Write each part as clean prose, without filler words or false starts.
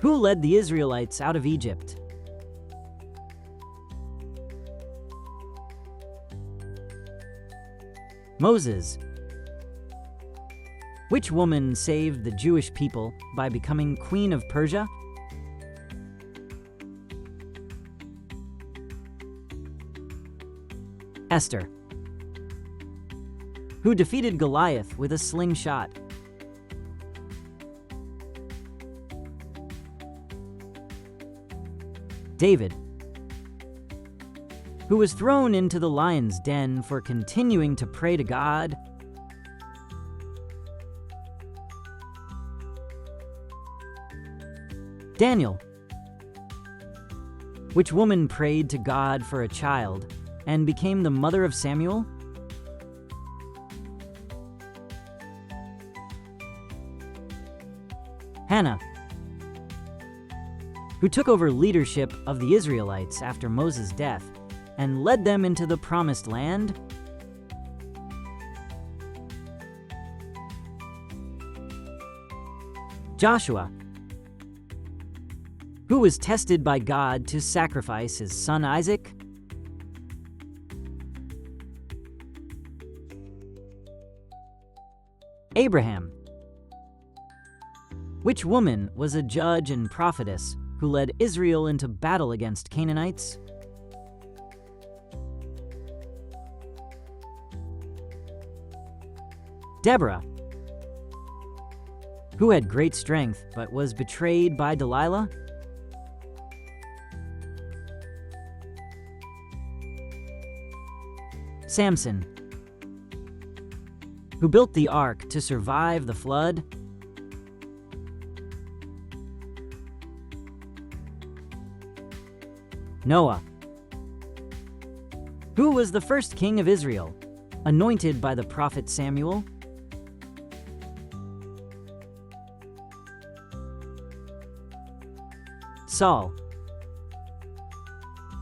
Who led the Israelites out of Egypt? Moses. Which woman saved the Jewish people by becoming Queen of Persia? Esther. Who defeated Goliath with a slingshot? David. Who was thrown into the lion's den for continuing to pray to God? Daniel. Which woman prayed to God for a child and became the mother of Samuel? Hannah. Who took over leadership of the Israelites after Moses' death and led them into the Promised Land? Joshua. Who was tested by God to sacrifice his son Isaac? Abraham. Which woman was a judge and prophetess who led Israel into battle against Canaanites? Deborah. Who had great strength but was betrayed by Delilah? Samson. Who built the ark to survive the flood? Noah. Who was the first king of Israel, anointed by the prophet Samuel? Saul.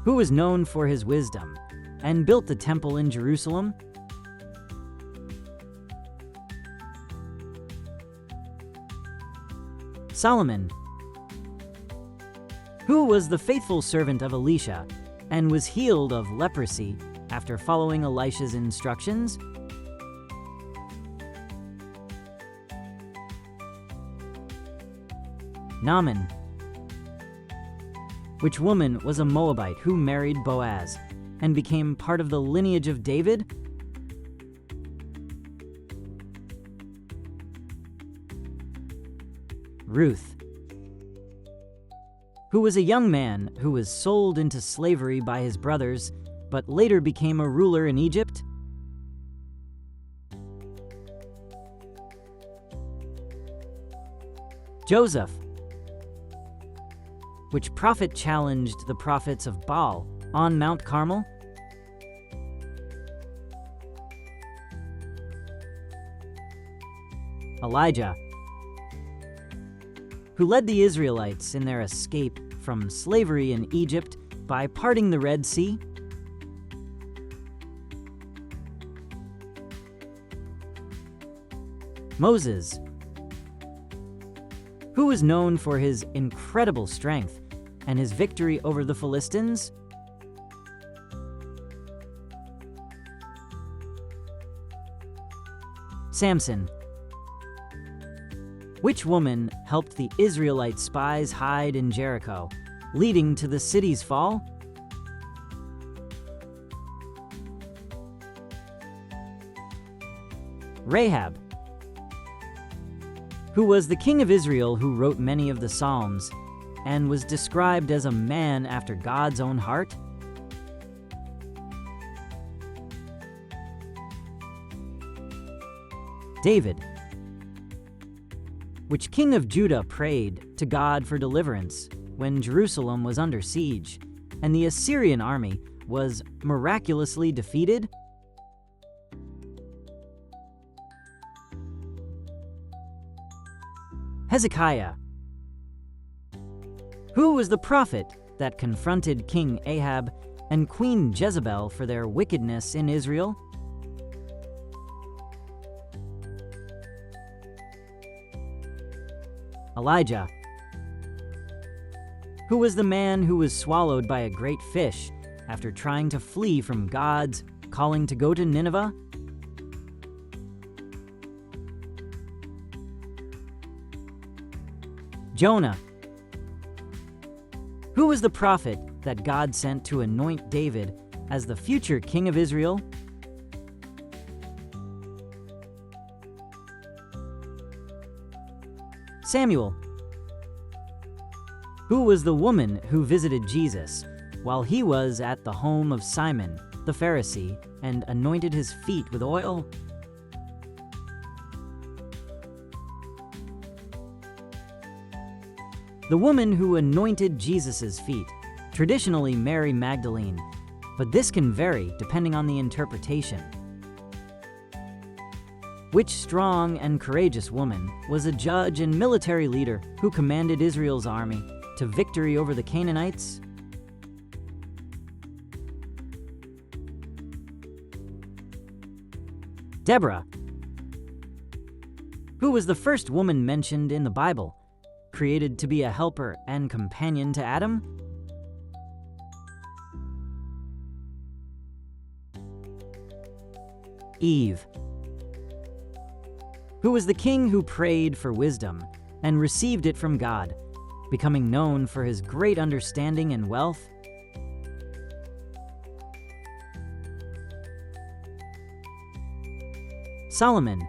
Who was known for his wisdom and built the temple in Jerusalem? Solomon. Who was the faithful servant of Elisha and was healed of leprosy after following Elisha's instructions? Naaman. Which woman was a Moabite who married Boaz and became part of the lineage of David? Ruth. Who was a young man who was sold into slavery by his brothers, but later became a ruler in Egypt? Joseph. Which prophet challenged the prophets of Baal on Mount Carmel? Elijah. Who led the Israelites in their escape from slavery in Egypt by parting the Red Sea? Moses. Who was known for his incredible strength and his victory over the Philistines? Samson. Which woman helped the Israelite spies hide in Jericho, leading to the city's fall? Rahab. Who was the king of Israel who wrote many of the Psalms and was described as a man after God's own heart? David. Which king of Judah prayed to God for deliverance when Jerusalem was under siege and the Assyrian army was miraculously defeated? Hezekiah. Who was the prophet that confronted King Ahab and Queen Jezebel for their wickedness in Israel? Elijah. Who was the man who was swallowed by a great fish after trying to flee from God's calling to go to Nineveh? Jonah. Who was the prophet that God sent to anoint David as the future king of Israel? Samuel. Who was the woman who visited Jesus while he was at the home of Simon the Pharisee and anointed his feet with oil? The woman who anointed Jesus' feet, traditionally Mary Magdalene, but this can vary depending on the interpretation. Which strong and courageous woman was a judge and military leader who commanded Israel's army to victory over the Canaanites? Deborah. Who was the first woman mentioned in the Bible, created to be a helper and companion to Adam? Eve. Who was the king who prayed for wisdom and received it from God, becoming known for his great understanding and wealth? Solomon.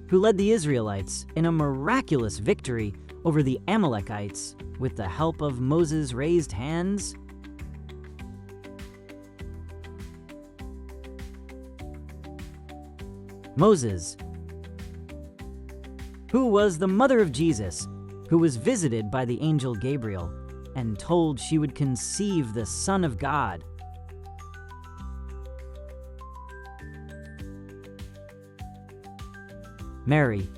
Who led the Israelites in a miraculous victory over the Amalekites with the help of Moses' raised hands? Moses. Who was the mother of Jesus, who was visited by the angel Gabriel and told she would conceive the Son of God? Mary.